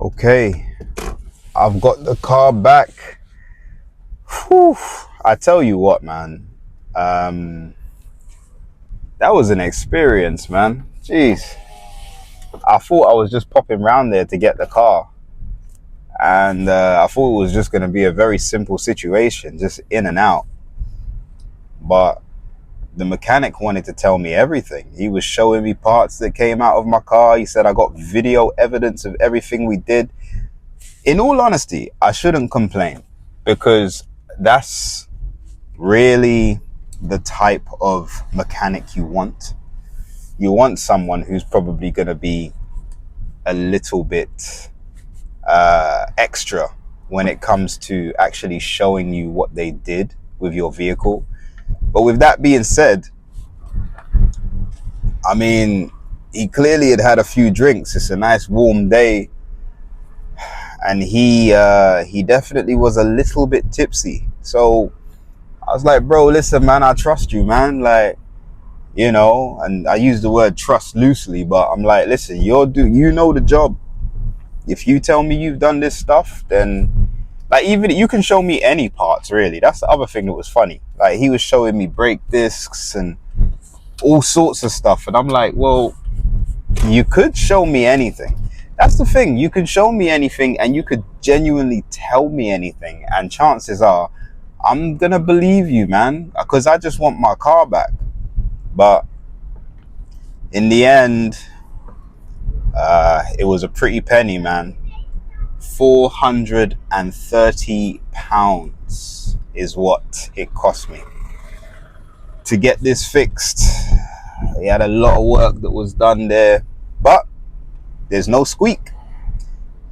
Okay, I've got the car back. Whew. I tell you what, man. Um, that was an experience, man. Jeez. I thought I was just popping round there to get the car. And I thought it was just going to be a very simple situation, just in and out. But the mechanic wanted to tell me everything. He was showing me parts that came out of my car. He said I got video evidence of everything we did. In all honesty, I shouldn't complain because that's really the type of mechanic you want. You want someone who's probably going to be a little bit extra when it comes to actually showing you what they did with your vehicle. But with that being said, I mean, he clearly had a few drinks. It's a nice warm day, and he definitely was a little bit tipsy. So I was like, bro, listen, man, I trust you, man. Like, and I use the word trust loosely, but I'm like, listen, you know the job. If you tell me you've done this stuff, then like, even you can show me any parts, really. That's the other thing that was funny. Like, he was showing me brake discs and all sorts of stuff, and I'm like, well, you could show me anything. That's the thing. You can show me anything, and you could genuinely tell me anything, and chances are I'm gonna believe you, man, because I just want my car back. But in the end, it was a pretty penny, man. £430 is what it cost me to get this fixed. He had a lot of work that was done there, but there's no squeak,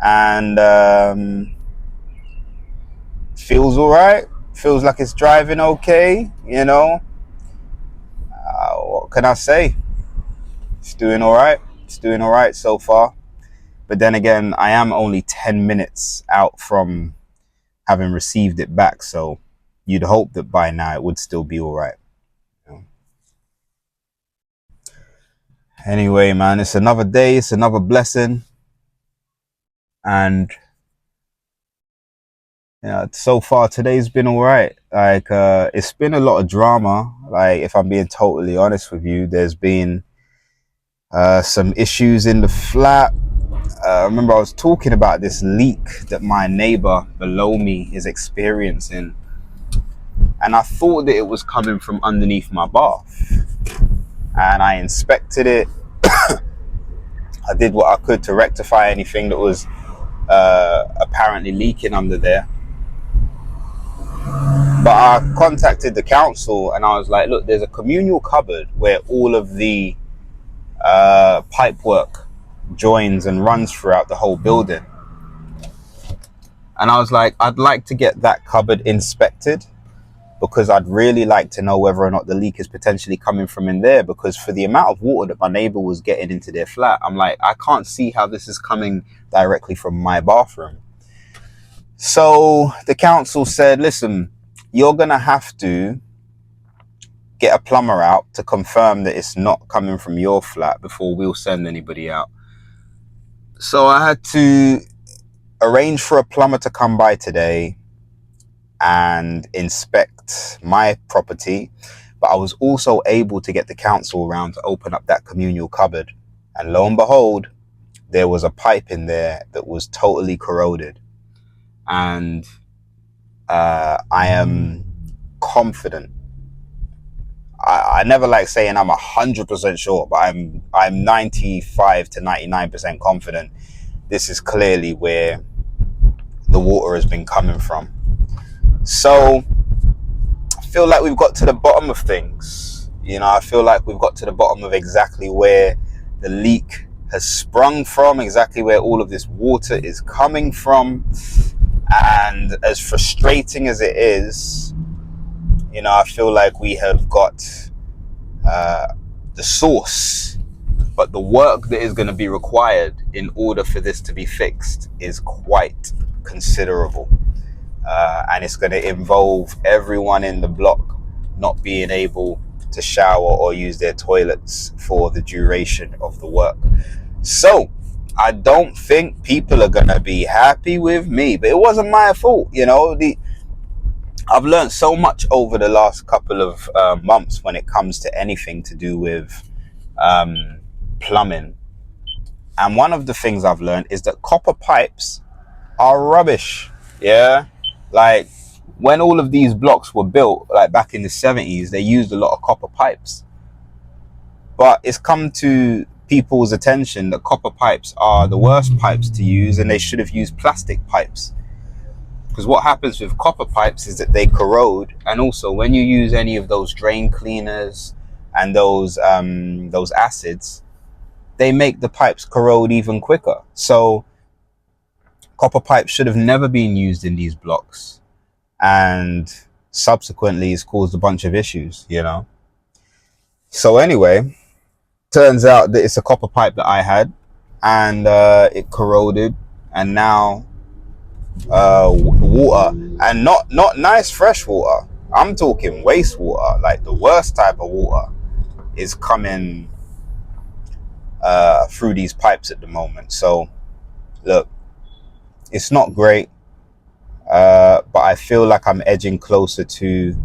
and feels all right. Feels like it's driving okay. What can I say? It's doing all right. It's doing all right so far. But then again, I am only 10 minutes out from having received it back, so you'd hope that by now it would still be all right. Anyway, man, it's another day. It's another blessing. And so far today's been all right. Like, it's been a lot of drama. Like, if I'm being totally honest with you, there's been some issues in the flat. I remember I was talking about this leak that my neighbor below me is experiencing, and I thought that it was coming from underneath my bath, and I inspected it. I did what I could to rectify anything that was apparently leaking under there. But I contacted the council and I was like, look, there's a communal cupboard where all of the pipe work joins and runs throughout the whole building. And I was like, I'd like to get that cupboard inspected because I'd really like to know whether or not the leak is potentially coming from in there, because for the amount of water that my neighbor was getting into their flat, I'm like, I can't see how this is coming directly from my bathroom. So the council said, listen, you're going to have to get a plumber out to confirm that it's not coming from your flat before we'll send anybody out. So I had to arrange for a plumber to come by today and inspect my property, but I was also able to get the council around to open up that communal cupboard, and lo and behold, there was a pipe in there that was totally corroded. And I am confident. I never like saying I'm 100% sure, but I'm 95 to 99% confident this is clearly where the water has been coming from. So I feel like we've got to the bottom of things. I feel like we've got to the bottom of exactly where the leak has sprung from, exactly where all of this water is coming from. And as frustrating as it is, I feel like we have got the source, but the work that is going to be required in order for this to be fixed is quite considerable. And it's going to involve everyone in the block not being able to shower or use their toilets for the duration of the work. So I don't think people are gonna be happy with me, but it wasn't my fault, you know. I've learned so much over the last couple of months when it comes to anything to do with um, plumbing, and one of the things I've learned is that copper pipes are rubbish. Yeah, like when all of these blocks were built, like back in the 70s, they used a lot of copper pipes. But it's come to people's attention that copper pipes are the worst pipes to use, and they should have used plastic pipes. Because what happens with copper pipes is that they corrode, and also when you use any of those drain cleaners and those acids, they make the pipes corrode even quicker. So copper pipes should have never been used in these blocks, and subsequently it's caused a bunch of issues, you know. So anyway, turns out that it's a copper pipe that I had, and it corroded, and now water, and not nice fresh water. I'm talking wastewater, like the worst type of water, is coming through these pipes at the moment. So look, it's not great, but I feel like I'm edging closer to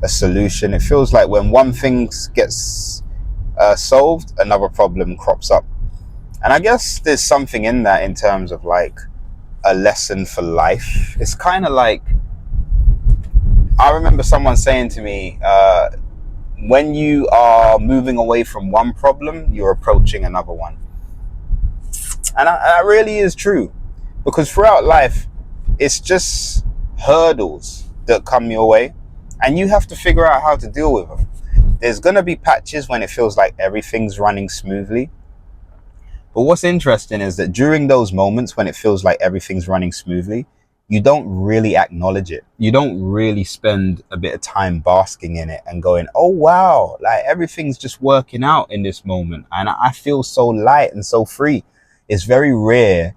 a solution. It feels like when one thing gets solved, another problem crops up. And I guess there's something in that in terms of like a lesson for life. It's kind of like, I remember someone saying to me, when you are moving away from one problem, you're approaching another one. And that really is true. Because throughout life, it's just hurdles that come your way, and you have to figure out how to deal with them. There's going to be patches when it feels like everything's running smoothly. But what's interesting is that during those moments when it feels like everything's running smoothly, you don't really acknowledge it. You don't really spend a bit of time basking in it and going, oh wow, like everything's just working out in this moment. And I feel so light and so free. It's very rare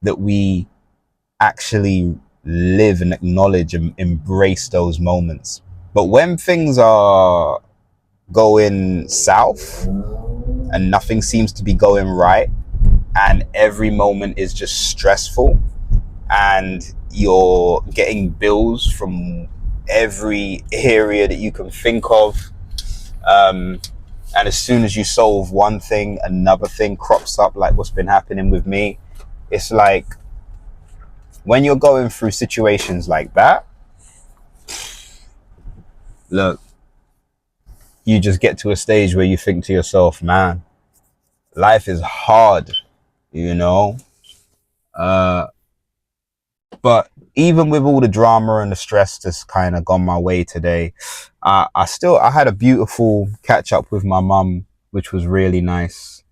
that we actually live and acknowledge and embrace those moments. But when things are going south and nothing seems to be going right, and every moment is just stressful, and you're getting bills from every area that you can think of, and as soon as you solve one thing, another thing crops up, like what's been happening with me. It's like when you're going through situations like that, look, you just get to a stage where you think to yourself, man, life is hard, you know. But even with all the drama and the stress that's kind of gone my way today, I had a beautiful catch up with my mum, which was really nice.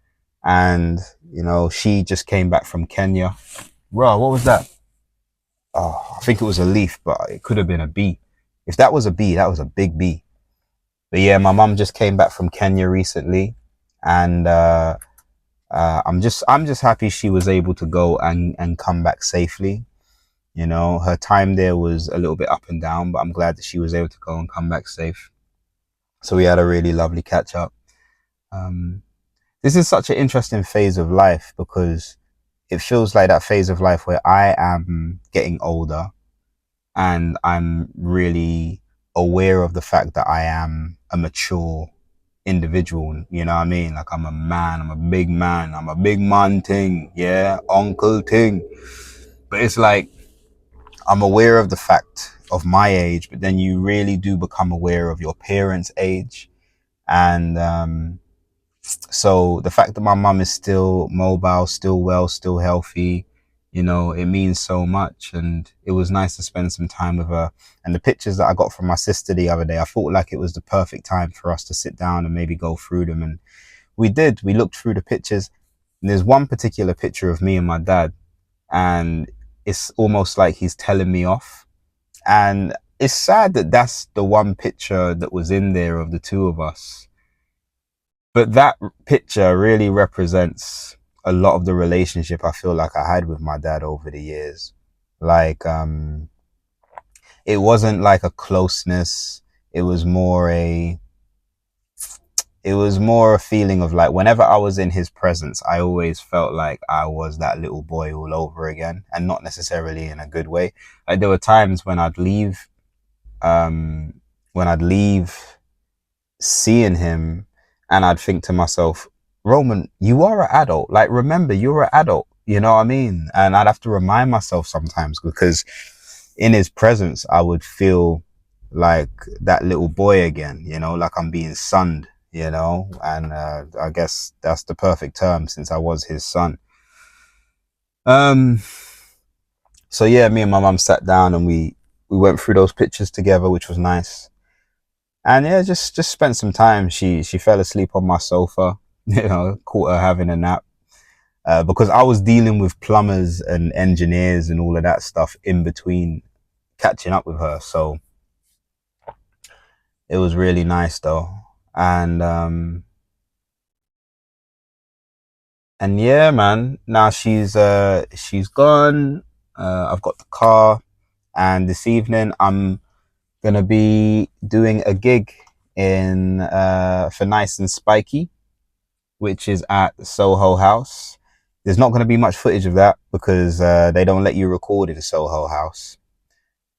And you know, she just came back from Kenya. Bro, what was that? Oh, I think it was a leaf, but it could have been a bee. If that was a bee, that was a big bee. But yeah, my mum just came back from Kenya recently, and I'm just happy she was able to go and come back safely. You know, her time there was a little bit up and down, but I'm glad that she was able to go and come back safe. So we had a really lovely catch up. Um, this is such an interesting phase of life because it feels like that phase of life where I am getting older, and I'm really aware of the fact that I am a mature individual. You know what I mean? Like I'm a man, I'm a big man thing, yeah, uncle thing. But it's like I'm aware of the fact of my age, but then you really do become aware of your parents' age. And so the fact that my mum is still mobile, still well, still healthy, you know, it means so much. And it was nice to spend some time with her. And the pictures that I got from my sister the other day, I felt like it was the perfect time for us to sit down and maybe go through them. And we did. We looked through the pictures. And there's one particular picture of me and my dad, and it's almost like he's telling me off. And it's sad that that's the one picture that was in there of the two of us. But that picture really represents a lot of the relationship I feel like I had with my dad over the years. Like, it wasn't like a closeness. It was more it was more a feeling of like whenever I was in his presence, I always felt like I was that little boy all over again, and not necessarily in a good way. Like there were times um, when I'd leave seeing him, and I'd think to myself, Roman, you are an adult. Like, remember, you're an adult. You know what I mean? And I'd have to remind myself sometimes because in his presence, I would feel like that little boy again, like I'm being sunned, and I guess that's the perfect term since I was his son. Um, so yeah, me and my mum sat down and we went through those pictures together, which was nice. And yeah, just spent some time. She fell asleep on my sofa, caught her having a nap. Because I was dealing with plumbers and engineers and all of that stuff in between catching up with her. So it was really nice though. And yeah, man, now she's gone. I've got the car, and this evening I'm gonna be doing a gig in for Nice and Spiky, which is at Soho House. There's not going to be much footage of that because they don't let you record in Soho House.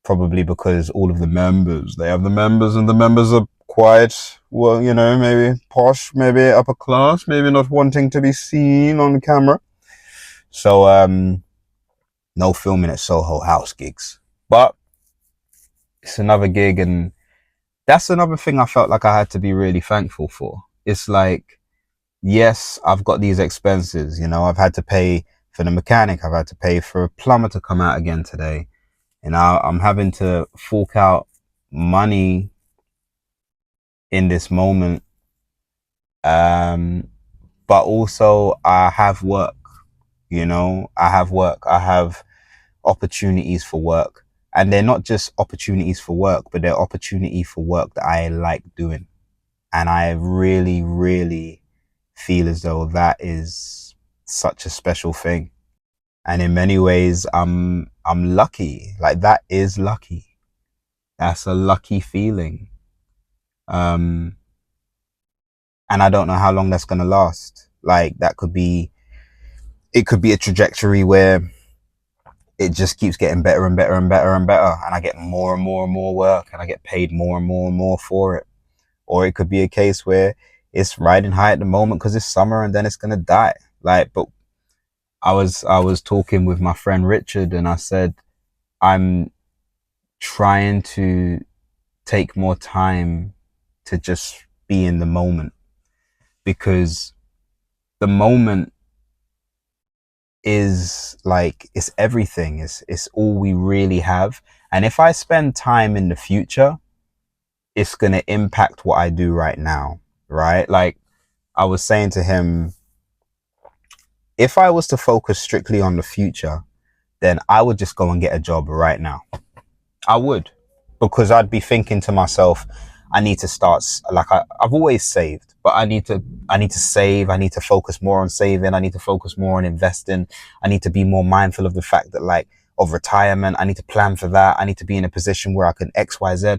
Probably because all of the members, they have the members and the members are quite, well, maybe posh, maybe upper class, maybe not wanting to be seen on camera. So, no filming at Soho House gigs. But it's another gig, and that's another thing I felt like I had to be really thankful for. It's like, yes, I've got these expenses, I've had to pay for the mechanic, I've had to pay for a plumber to come out again today. I'm having to fork out money in this moment. But also I have work, I have work, I have opportunities for work. And they're not just opportunities for work, but they're opportunity for work that I like doing. And I really, really feel as though that is such a special thing. And in many ways, I'm lucky. Like that is lucky. That's a lucky feeling. Um, and I don't know how long that's gonna last. Like it could be a trajectory where it just keeps getting better and better and better and better, and I get more and more and more work, and I get paid more and more and more for it. Or it could be a case where it's riding high at the moment because it's summer and then it's gonna die. Like, but I was talking with my friend Richard, and I said I'm trying to take more time to just be in the moment, because the moment is like it's everything. It's all we really have. And if I spend time in the future, it's gonna impact what I do right now. Right? Like I was saying to him, if I was to focus strictly on the future, then I would just go and get a job right now. I would. Because I'd be thinking to myself, I need to start, like I've always saved, but I need to save. I need to focus more on saving. I need to focus more on investing. I need to be more mindful of the fact that like of retirement. I need to plan for that. I need to be in a position where I can X, Y, Z.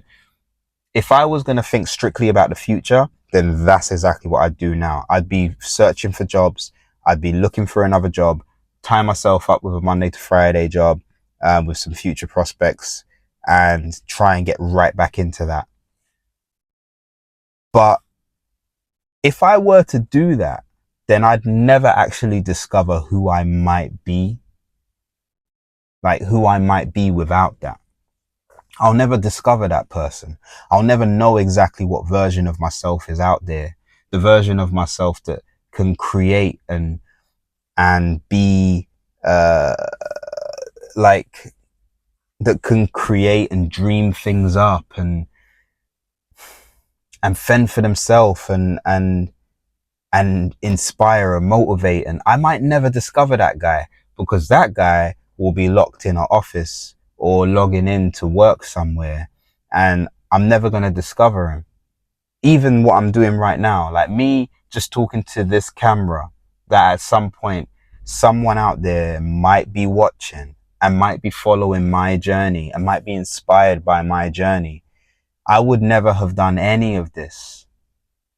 If I was going to think strictly about the future, then that's exactly what I'd do now. I'd be searching for jobs. I'd be looking for another job, tie myself up with a Monday to Friday job, with some future prospects, and try and get right back into that. But if I were to do that, then I'd never actually discover who I might be, like who I might be without that. I'll never discover that person. I'll never know exactly what version of myself is out there. The version of myself that can create and be like that can create and dream things up and fend for themselves and inspire and motivate. And I might never discover that guy, because that guy will be locked in an office or logging in to work somewhere, and I'm never going to discover him. Even what I'm doing right now, like me just talking to this camera, that at some point someone out there might be watching and might be following my journey and might be inspired by my journey. I would never have done any of this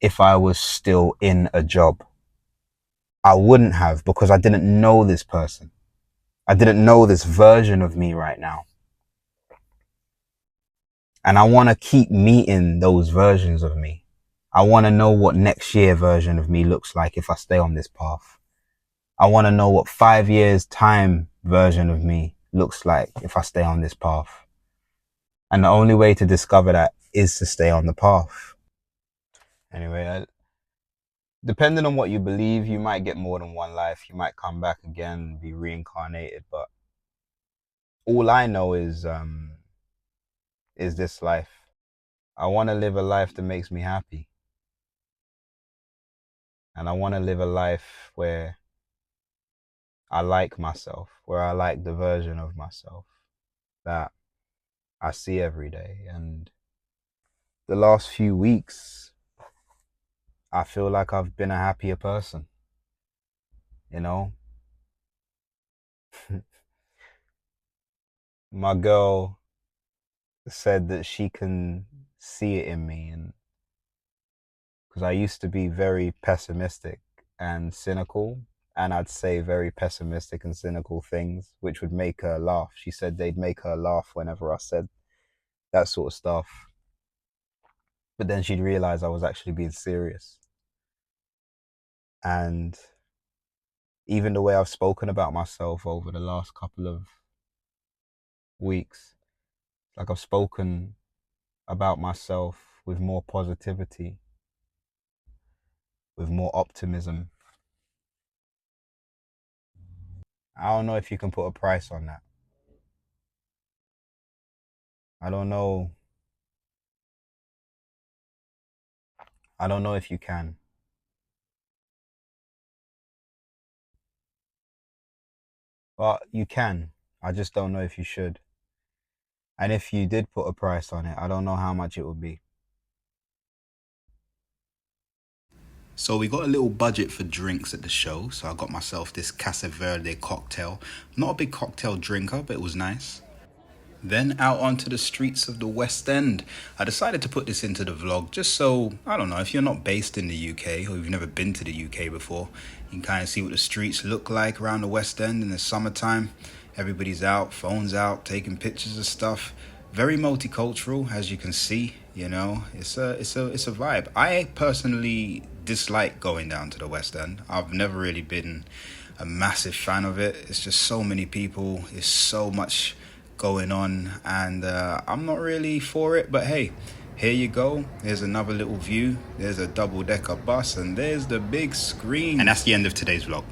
if I was still in a job. I wouldn't have, because I didn't know this person. I didn't know this version of me right now. And I want to keep meeting those versions of me. I want to know what next year version of me looks like if I stay on this path. I want to know what 5 years time version of me looks like if I stay on this path. And the only way to discover that is to stay on the path. Anyway, depending on what you believe, you might get more than one life. You might come back again and be reincarnated. But all I know is this life. I want to live a life that makes me happy. And I want to live a life where I like myself, where I like the version of myself that I see every day. And the last few weeks, I feel like I've been a happier person, you know? My girl said that she can see it in me, and because I used to be very pessimistic and cynical, and I'd say very pessimistic and cynical things which would make her laugh. She said they'd make her laugh whenever I said that sort of stuff, but then she'd realize I was actually being serious. And even the way I've spoken about myself over the last couple of weeks, like I've spoken about myself with more positivity, with more optimism. I don't know if you can put a price on that. I don't know. I don't know if you can. But you can. I just don't know if you should. And if you did put a price on it, I don't know how much it would be. So we got a little budget for drinks at the show. So I got myself this Casa Verde cocktail. Not a big cocktail drinker, but it was nice. Then out onto the streets of the West End. I decided to put this into the vlog just so, I don't know, if you're not based in the UK or you've never been to the UK before, you can kind of see what the streets look like around the West End in the summertime. Everybody's out, phones out, taking pictures of stuff. Very multicultural, as you can see, you know. It's a vibe. I personally dislike going down to the West End. I've never really been a massive fan of it. It's just so many people, it's so much going on, and I'm not really for it, but hey, here you go. There's another little view. There's a double-decker bus, and there's the big screen. And that's the end of today's vlog.